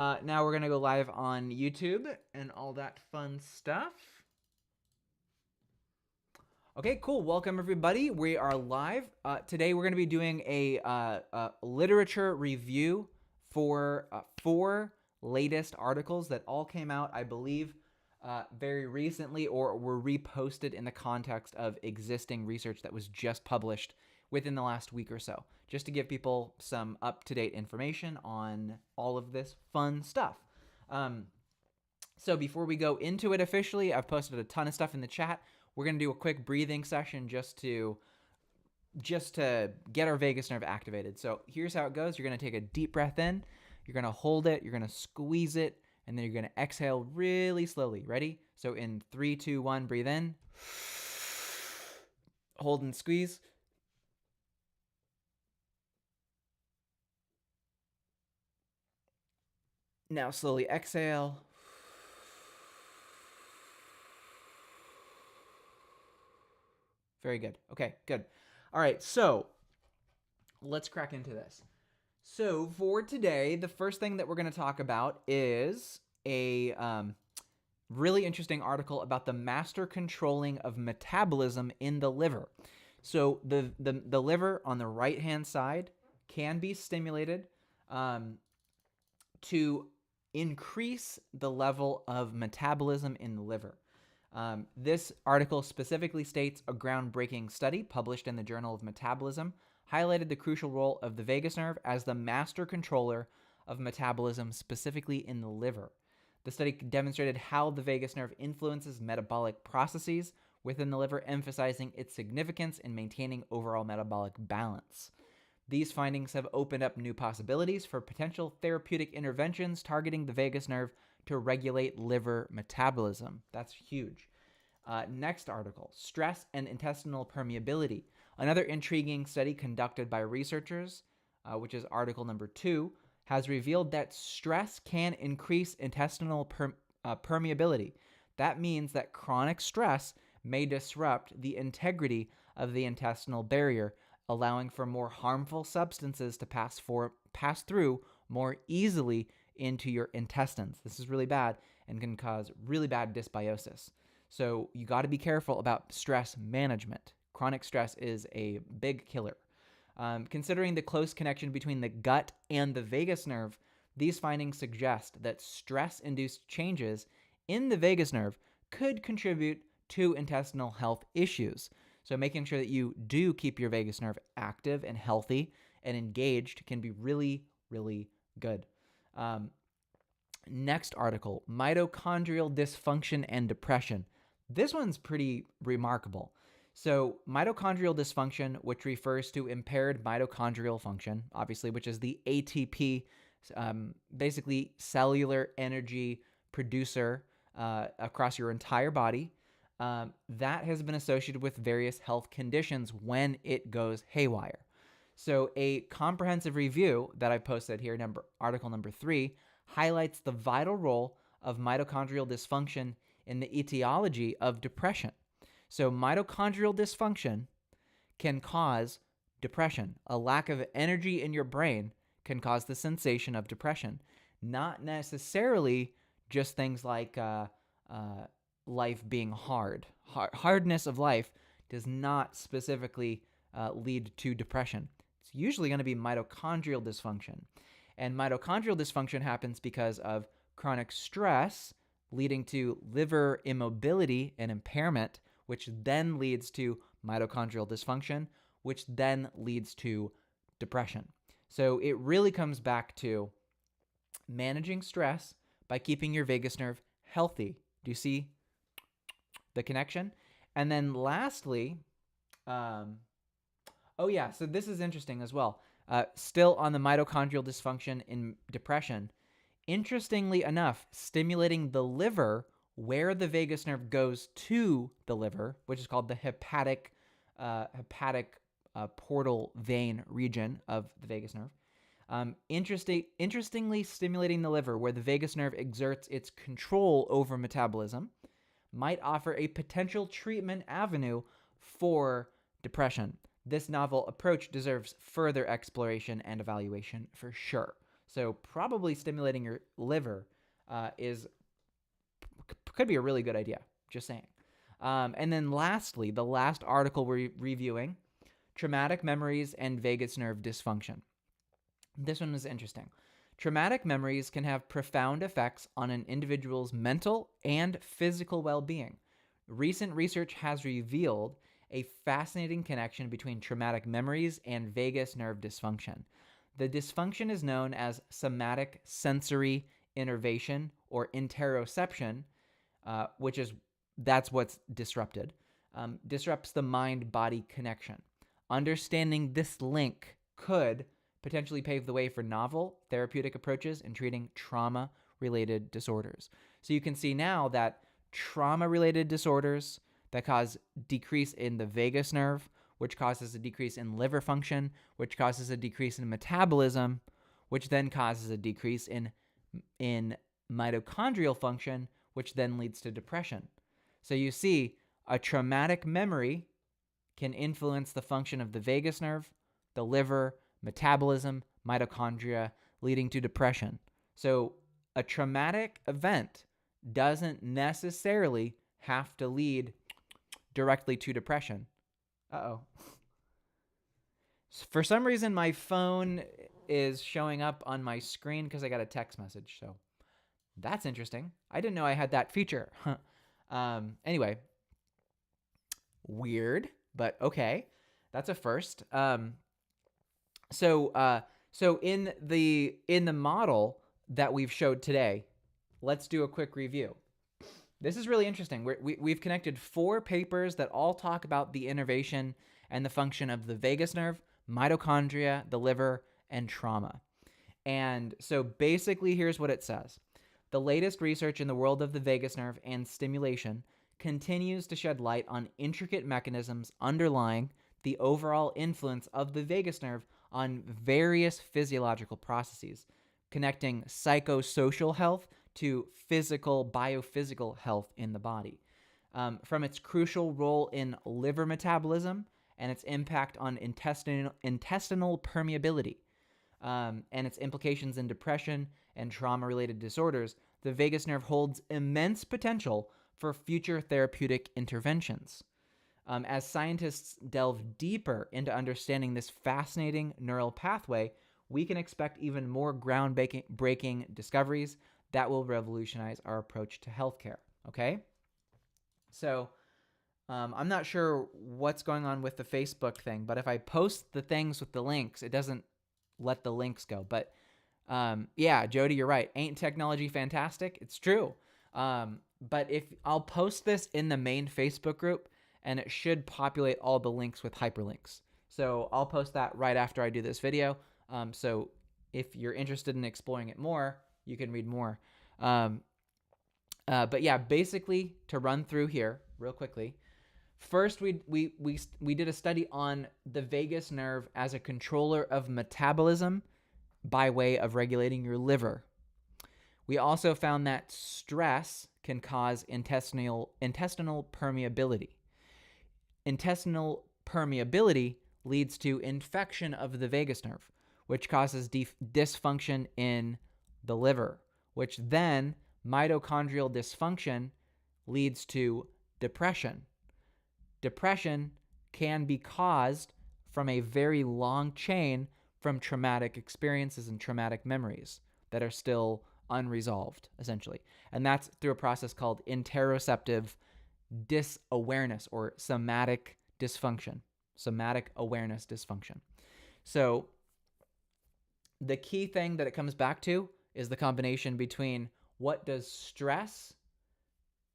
Now we're going to go live on YouTube and all that fun stuff. Okay, cool. Welcome, everybody. We are live. Today we're going to be doing a literature review for 4 latest articles that all came out, I believe, very recently or were reposted in the context of existing research that was just published within the last week or so, just to give people some up-to-date information on all of this fun stuff. So before we go into it officially, I've posted a ton of stuff in the chat. We're going to do a quick breathing session just to get our vagus nerve activated. So here's how it goes. You're going to take a deep breath in. You're going to hold it. You're going to squeeze it. And then you're going to exhale really slowly. Ready? So in 3, 2, 1, breathe in. Hold and squeeze. Now slowly exhale. Very good. Okay, good. All right, so let's crack into this. So for today, the first thing that we're going to talk about is a really interesting article about the master controlling of metabolism in the liver. So the liver on the right-hand side can be stimulated to increase the level of metabolism in the liver. This article specifically states a groundbreaking study published in the Journal of Metabolism highlighted the crucial role of the vagus nerve as the master controller of metabolism, specifically in the liver. The study demonstrated how the vagus nerve influences metabolic processes within the liver, emphasizing its significance in maintaining overall metabolic balance. These findings have opened up new possibilities for potential therapeutic interventions targeting the vagus nerve to regulate liver metabolism. That's huge. Next article, stress and intestinal permeability. Another intriguing study conducted by researchers, which is article number 2, has revealed that stress can increase intestinal permeability. That means that chronic stress may disrupt the integrity of the intestinal barrier, allowing for more harmful substances to pass through more easily into your intestines. This is really bad and can cause really bad dysbiosis. So you got to be careful about stress management. Chronic stress is a big killer. Considering the close connection between the gut and the vagus nerve, these findings suggest that stress-induced changes in the vagus nerve could contribute to intestinal health issues. So making sure that you do keep your vagus nerve active and healthy and engaged can be really, really good. Next article, mitochondrial dysfunction and depression. This one's pretty remarkable. So mitochondrial dysfunction, which refers to impaired mitochondrial function, obviously, which is the ATP, basically cellular energy producer across your entire body, that has been associated with various health conditions when it goes haywire. So a comprehensive review that I posted here, article number 3, highlights the vital role of mitochondrial dysfunction in the etiology of depression. So mitochondrial dysfunction can cause depression. A lack of energy in your brain can cause the sensation of depression. Not necessarily just things like life being hard. Hardness of life does not specifically lead to depression. It's usually going to be mitochondrial dysfunction. And mitochondrial dysfunction happens because of chronic stress leading to liver immobility and impairment, which then leads to mitochondrial dysfunction, which then leads to depression. So it really comes back to managing stress by keeping your vagus nerve healthy. Do you see the connection? And then lastly, so this is interesting as well. Still on the mitochondrial dysfunction in depression, interestingly enough, stimulating the liver where the vagus nerve goes to the liver, which is called the hepatic portal vein region of the vagus nerve. Interestingly, stimulating the liver where the vagus nerve exerts its control over metabolism might offer a potential treatment avenue for depression. This novel approach deserves further exploration and evaluation for sure. So probably stimulating your liver could be a really good idea. Just saying. And then lastly, the last article we're reviewing, traumatic memories and vagus nerve dysfunction. This one is interesting. Traumatic memories can have profound effects on an individual's mental and physical well-being. Recent research has revealed a fascinating connection between traumatic memories and vagus nerve dysfunction. The dysfunction is known as somatic sensory innervation or interoception, that's what's disrupted. Disrupts the mind-body connection. Understanding this link could potentially pave the way for novel therapeutic approaches in treating trauma-related disorders. So you can see now that trauma-related disorders that cause decrease in the vagus nerve, which causes a decrease in liver function, which causes a decrease in metabolism, which then causes a decrease in mitochondrial function, which then leads to depression. So you see, a traumatic memory can influence the function of the vagus nerve, the liver, metabolism, mitochondria, leading to depression. So a traumatic event doesn't necessarily have to lead directly to depression. Uh-oh. For some reason, my phone is showing up on my screen because I got a text message. So that's interesting. I didn't know I had that feature. Anyway, weird, but okay. That's a first. So in the model that we've showed today, let's do a quick review. This is really interesting. We've connected 4 papers that all talk about the innervation and the function of the vagus nerve, mitochondria, the liver, and trauma. And so basically, here's what it says. The latest research in the world of the vagus nerve and stimulation continues to shed light on intricate mechanisms underlying the overall influence of the vagus nerve on various physiological processes, connecting psychosocial health to biophysical health in the body. From its crucial role in liver metabolism and its impact on intestinal permeability, and its implications in depression and trauma-related disorders, the vagus nerve holds immense potential for future therapeutic interventions. As scientists delve deeper into understanding this fascinating neural pathway, we can expect even more groundbreaking discoveries that will revolutionize our approach to healthcare. Okay? So, I'm not sure what's going on with the Facebook thing, but if I post the things with the links, it doesn't let the links go. But yeah, Jody, you're right. Ain't technology fantastic? It's true. But if I'll post this in the main Facebook group, and it should populate all the links with hyperlinks. So I'll post that right after I do this video. So if you're interested in exploring it more, you can read more. But yeah, basically to run through here real quickly. First, we did a study on the vagus nerve as a controller of metabolism by way of regulating your liver. We also found that stress can cause intestinal permeability. Intestinal permeability leads to infection of the vagus nerve, which causes dysfunction in the liver, which then mitochondrial dysfunction leads to depression. Depression can be caused from a very long chain from traumatic experiences and traumatic memories that are still unresolved, essentially. And that's through a process called interoceptive disawareness or somatic dysfunction, somatic awareness dysfunction. So the key thing that it comes back to is the combination between what does stress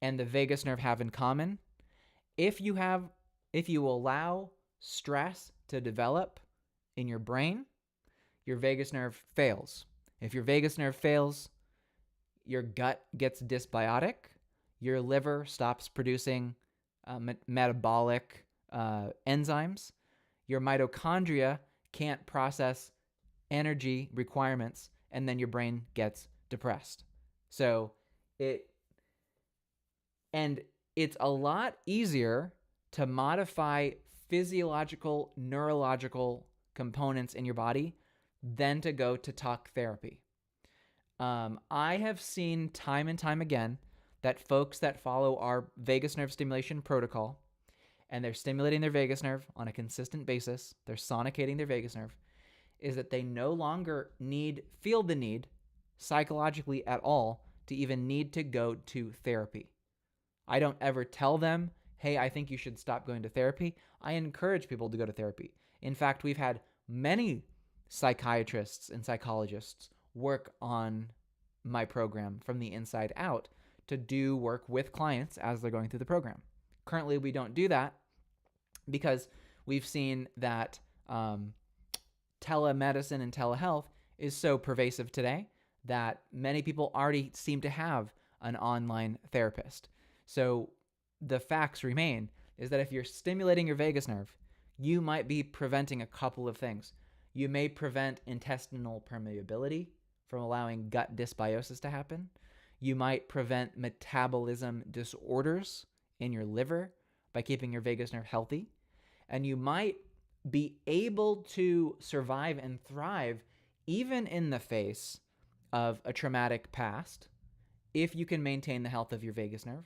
and the vagus nerve have in common. If you allow stress to develop in your brain, your vagus nerve fails. If your vagus nerve fails, your gut gets dysbiotic, your liver stops producing metabolic enzymes, your mitochondria can't process energy requirements, and then your brain gets depressed. So it's a lot easier to modify physiological, neurological components in your body than to go to talk therapy. I have seen time and time again that folks that follow our vagus nerve stimulation protocol and they're stimulating their vagus nerve on a consistent basis, they're sonicating their vagus nerve, is that they no longer feel the need psychologically at all to even need to go to therapy. I don't ever tell them, hey, I think you should stop going to therapy. I encourage people to go to therapy. In fact, we've had many psychiatrists and psychologists work on my program from the inside out to do work with clients as they're going through the program. Currently, we don't do that because we've seen that telemedicine and telehealth is so pervasive today that many people already seem to have an online therapist. So the facts remain is that if you're stimulating your vagus nerve, you might be preventing a couple of things. You may prevent intestinal permeability from allowing gut dysbiosis to happen. You might prevent metabolism disorders in your liver by keeping your vagus nerve healthy. And you might be able to survive and thrive even in the face of a traumatic past if you can maintain the health of your vagus nerve.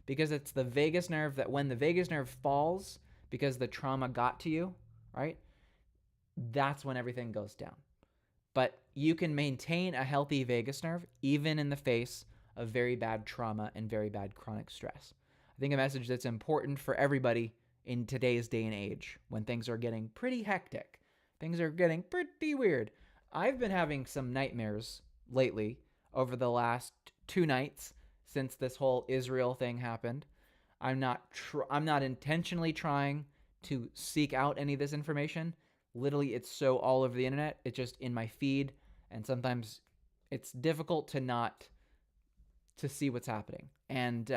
Because it's the vagus nerve that when the vagus nerve falls because the trauma got to you, right? That's when everything goes down. But you can maintain a healthy vagus nerve even in the face of very bad trauma and very bad chronic stress. I think a message that's important for everybody in today's day and age when things are getting pretty hectic. Things are getting pretty weird. I've been having some nightmares lately over the last 2 nights since this whole Israel thing happened. I'm not intentionally trying to seek out any of this information. Literally, it's so all over the internet. It's just in my feed, and sometimes it's difficult to see what's happening. And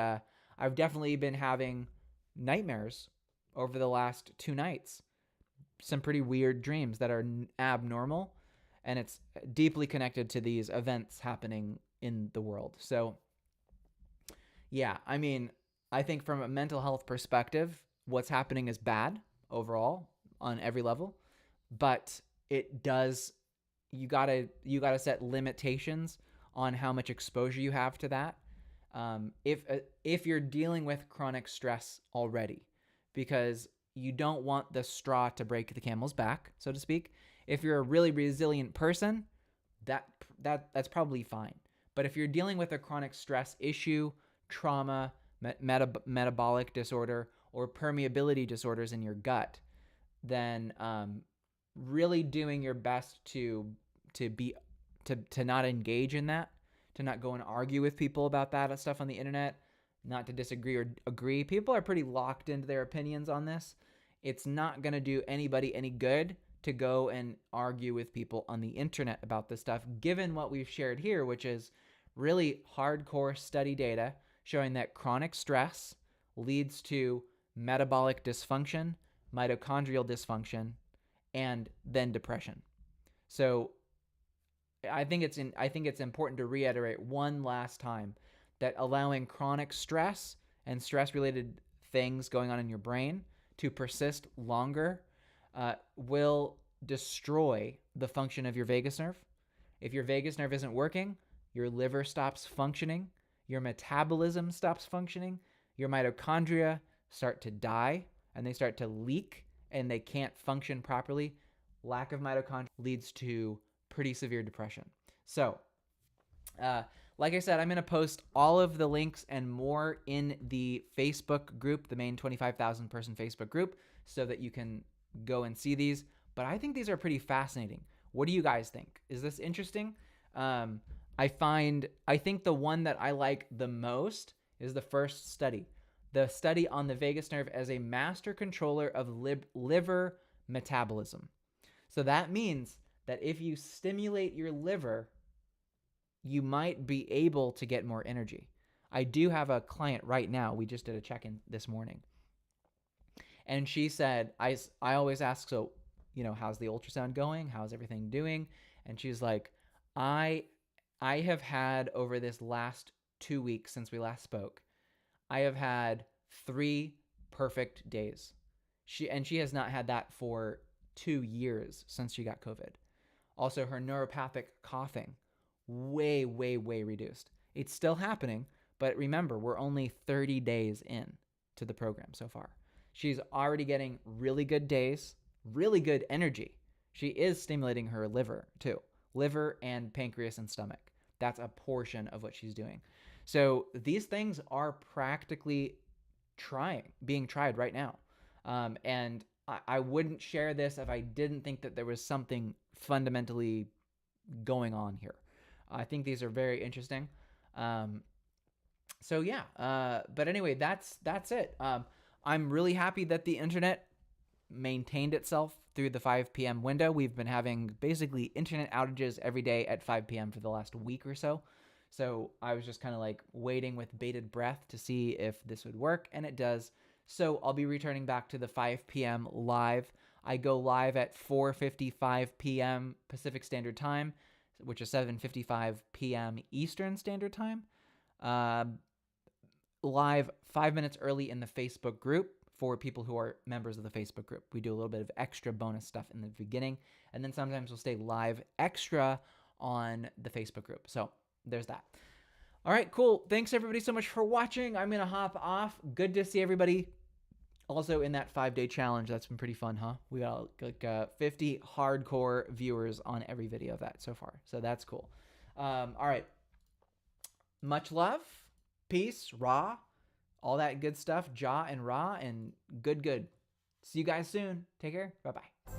I've definitely been having nightmares over the last 2 nights. Some pretty weird dreams that are abnormal, and it's deeply connected to these events happening in the world. So, yeah, I mean, I think from a mental health perspective, what's happening is bad overall on every level, but it does, you gotta set limitations on how much exposure you have to that. If you're dealing with chronic stress already, because you don't want the straw to break the camel's back, so to speak. If you're a really resilient person, that's probably fine. But if you're dealing with a chronic stress issue, trauma, metabolic disorder, or permeability disorders in your gut, then really doing your best to not engage in that, to not go and argue with people about that stuff on the internet, not to disagree or agree. People are pretty locked into their opinions on this. It's not going to do anybody any good to go and argue with people on the internet about this stuff, given what we've shared here, which is really hardcore study data showing that chronic stress leads to metabolic dysfunction, mitochondrial dysfunction, and then depression. So I think it's important to reiterate one last time that allowing chronic stress and stress-related things going on in your brain to persist longer will destroy the function of your vagus nerve. If your vagus nerve isn't working, your liver stops functioning, your metabolism stops functioning, your mitochondria start to die, and they start to leak, and they can't function properly. Lack of mitochondria leads to pretty severe depression. So, like I said, I'm going to post all of the links and more in the Facebook group, the main 25,000 person Facebook group, so that you can go and see these. But I think these are pretty fascinating. What do you guys think? Is this interesting? I think the one that I like the most is the first study. The study on the vagus nerve as a master controller of liver metabolism. So that means that if you stimulate your liver, you might be able to get more energy. I do have a client right now. We just did a check-in this morning. And she said, I always ask, so, how's the ultrasound going? How's everything doing? And she's like, I have had over this last 2 weeks since we last spoke, I have had 3 perfect days. She has not had that for 2 years since she got COVID. Also, her neuropathic coughing, way, way, way reduced. It's still happening, but remember, we're only 30 days in to the program so far. She's already getting really good days, really good energy. She is stimulating her liver too, liver and pancreas and stomach. That's a portion of what she's doing. So these things are practically being tried right now. And I wouldn't share this if I didn't think that there was something fundamentally going on here. I think these are very interesting. So yeah, but anyway, that's it. I'm really happy that the internet maintained itself through the 5 p.m. window. We've been having basically internet outages every day at 5 p.m. for the last week or so. So I was just kind of like waiting with bated breath to see if this would work, and it does. So I'll be returning back to the 5 p.m. live. I go live at 4:55 p.m. Pacific Standard Time, which is 7:55 p.m. Eastern Standard Time. Live 5 minutes early in the Facebook group for people who are members of the Facebook group. We do a little bit of extra bonus stuff in the beginning, and then sometimes we'll stay live extra on the Facebook group. So there's that. All right, cool. Thanks everybody so much for watching. I'm going to hop off. Good to see everybody. Also in that 5-day challenge, that's been pretty fun, huh? We got like 50 hardcore viewers on every video of that so far. So that's cool. All right. Much love. Peace. Raw. All that good stuff. Jaw and raw and good. See you guys soon. Take care. Bye-bye.